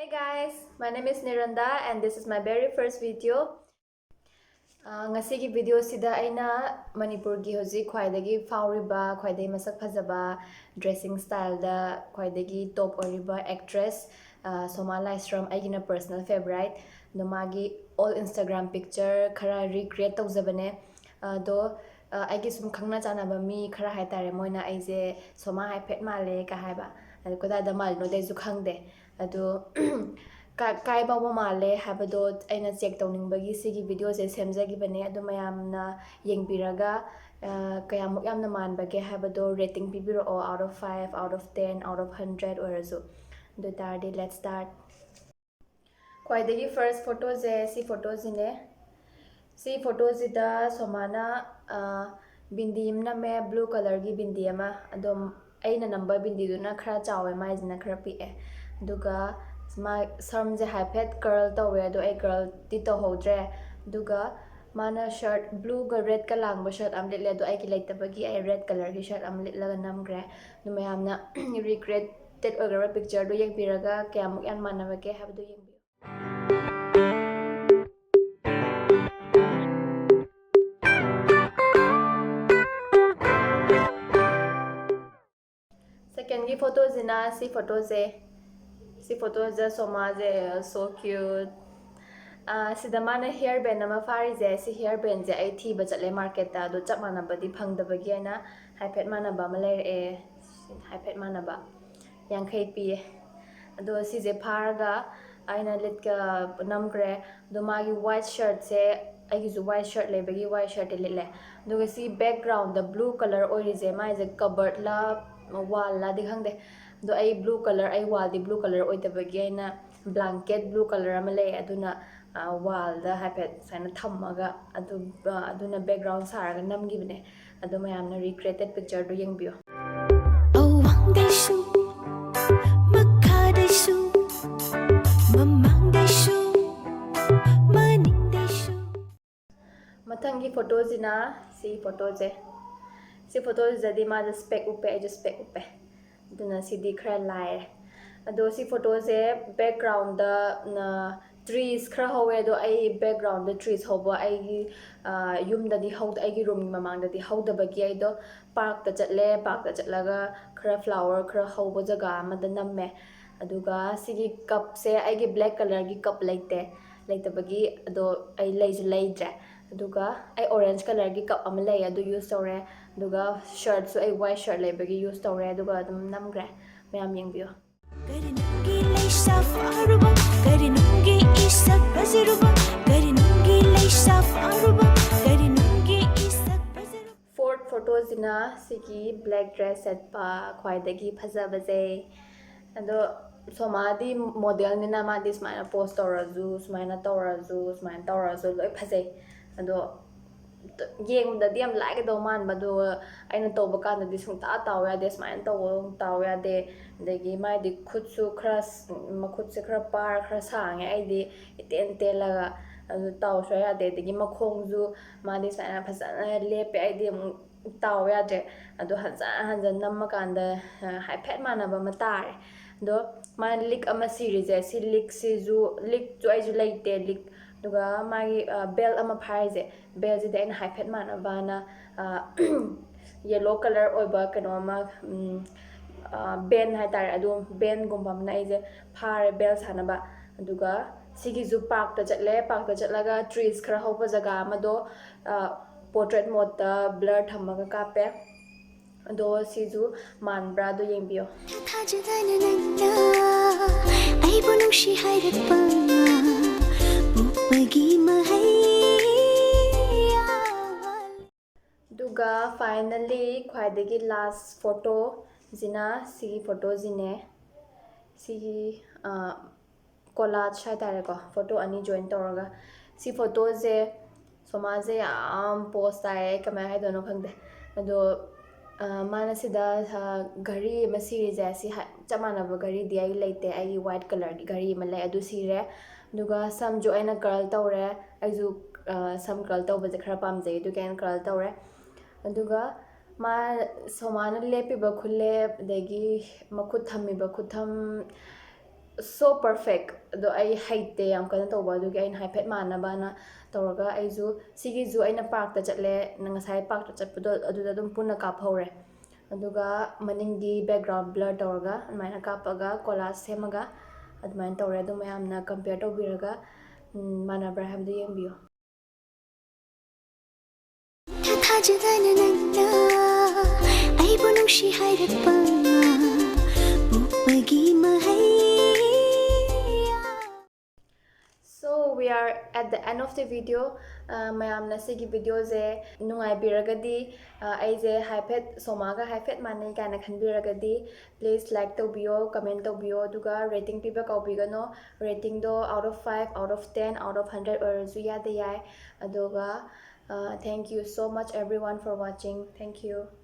Hey guys, my name is Niranda and this is my very first video. Ngasigi video sida aina Manipurgi hoji khwaidagi fauriba khwaidagi masak phajaba dressing style da khwaidagi top oriba actress Soma Laisram aigina personal favorite no magi all Instagram picture khara recreate tawjabane do aigi sum khangna chanaba mi khara haitare moina aije Soma haiphet male ka haiba koda da mal no de ju khangde ado kai bawa male habado aina check tawningbagi sigi video se semjagi bane ado mayamna yengbiraga kayamuk yamna manbage habado rating pibiro out of 5 out of 10 out of 100 orazu do tardi let's start kwaidagi first photo je si photos ine si photos ida somana bindi imna me blue color gi bindi ama adom aina number bindi duna khara chawe mai jina khara pi e duga ma samje haipet curl tawe ado ai curl ti to hodre duga mana shirt blue ga red ka langba shirt am litle do ai ki leitabagi ai red color ki shirt am litlaga namgre nu mayamna regretted ogara picture do yek biraga kyamuk yan manabage habdo yek second ki photos ina si photos Soma so cute sida mana hair band ama fari je si hair band je ai thi ba chatle market ta do chap mana badi phangdabagi ana haiphet mana ba malai e haiphet mana ba yang khai pi ado si je pharga aina litka namgre do magi white shirt se aigi ju white shirt lebagi white shirt lele do si background the blue color ori je mai je cupboard la wall la dikhang de do ai blue color ai wall di blue color oi tabagi aina blanket blue color ama le aduna wall da haipet saina thammaga aduna background saraga namgibne ado mayamna recreated picture do yengbiyo mathangi photos ina si photos jadi ma just spec upe duna si dikhra lai ado si photos e background da trees khra howe do ai background da trees hoba ai yum da di hod ai gi room mamang da di hod bagi ai do park ta chatlaga khra flower khra hoba jaga ama da namme aduga sigi cup se ai gi black color gi cup laite bagi ado ai leidre aduga ai orange color gi cup ama lei adu use tore aduga shirt su ai white shirt lebagi use tore aduga adum namgre mayam yengbiyo fourth photos ina sigi black dress set pa khwaidagi phajabaje ado Somadi model nina madi smaina post torazu smaina torazu loi phajai ado yeng da diam like do man bado aina toba kan di sungta tawya de smaina tawya de degi mai di khutsu khras makhut se khra par khra sang ai di iten telaga ado taw soya de degi makhong ju madi smaina phajana lepe ai di tawya de ado hanjan namma kan da haiphet mana ba matare do man lik ama series si lik ju ai ju laite lik duga mai bell ama phaize bell ji den haiphet mana bana yellow color oiba kano ma ben haitare adu ben gumbam na ije phare bell sanaba aduga sigi ju park ta chatlaga trees khara hopa jaga ma do portrait mode ta blur thamaga kape ado siju manbra do yengbiyo duga finally khwaidagi last photo jina sigi photo jine sigi collage haitare ko photo ani join toraga si photo je somaje am post ai kamai hai dono khangde ado mana sida gari ma series asi chamana ba gari di ai leite ai white color gi gari ma lai adu sire duga sam jo aina curl tawre aiju sam curl taw ba khara pam jai du kan curl tawre aduga ma somana lepi ba khulle degi makhut thammi ba khutham so perfect ꯑꯗꯣ ꯑꯩ ꯍꯩꯇꯦ ꯌꯥꯝ ꯀꯟꯅ ꯇꯧꯕ ꯑꯗꯨꯒꯤ ꯑꯩꯅ ꯍꯥꯏꯐꯦꯠ ꯃꯥꯟꯅꯕꯅ ꯇꯧꯔꯒ ꯑꯩꯁꯨ ꯁꯤꯒꯤꯁꯨ ꯑꯩꯅ ꯄꯥꯔꯛꯇ ꯆꯠꯂꯦ ꯉꯁꯥꯏ ꯄꯥꯔꯛꯇ ꯆꯠꯄꯗꯣ ꯑꯗꯨꯗ ꯑꯗꯨꯝ ꯄꯨꯟꯅ ꯀꯥꯞꯍꯧꯔꯦ ꯑꯗꯨꯒ ꯃꯅꯤꯡꯒꯤ ꯕꯦꯛꯒ꯭ꯔꯥꯎꯟ ꯕ꯭ꯂꯔ ꯇꯧꯔꯒ ꯑꯗꯨꯃꯥꯏꯅ ꯀꯥꯞꯄꯒ ꯀꯣꯂꯥꯖ ꯁꯦꯝꯃꯒ ꯑꯗꯨꯃꯥꯏꯅ ꯇꯧꯔꯦ ꯑꯗꯨ ꯃꯌꯥꯝꯅ ꯀꯝꯄꯤꯌꯔ ꯇꯧꯕꯤꯔꯒ ꯃꯥꯟꯅꯕ꯭ꯔꯥ ꯍꯥꯏꯕꯗꯨ ꯌꯦꯡꯕꯤꯌꯨ ꯊꯥꯖꯗꯅ ꯅꯪꯅ ꯑꯩꯕꯨ ꯅꯨꯡꯁꯤ ꯍꯥꯏꯔꯛꯄ ꯄꯣꯛꯄꯒꯤ ꯃꯍꯩ So we are at the end of the video. mayamna sigi video je nungai biragadi aise haifet somaga haifet manai kana khanbiragadi please like tawbiyo comment tawbiyo aduga rating piba kaubigano rating do out of 5 out of 10 out of 100 orasu yada yai aduga thank you so much everyone for watching. Thank you.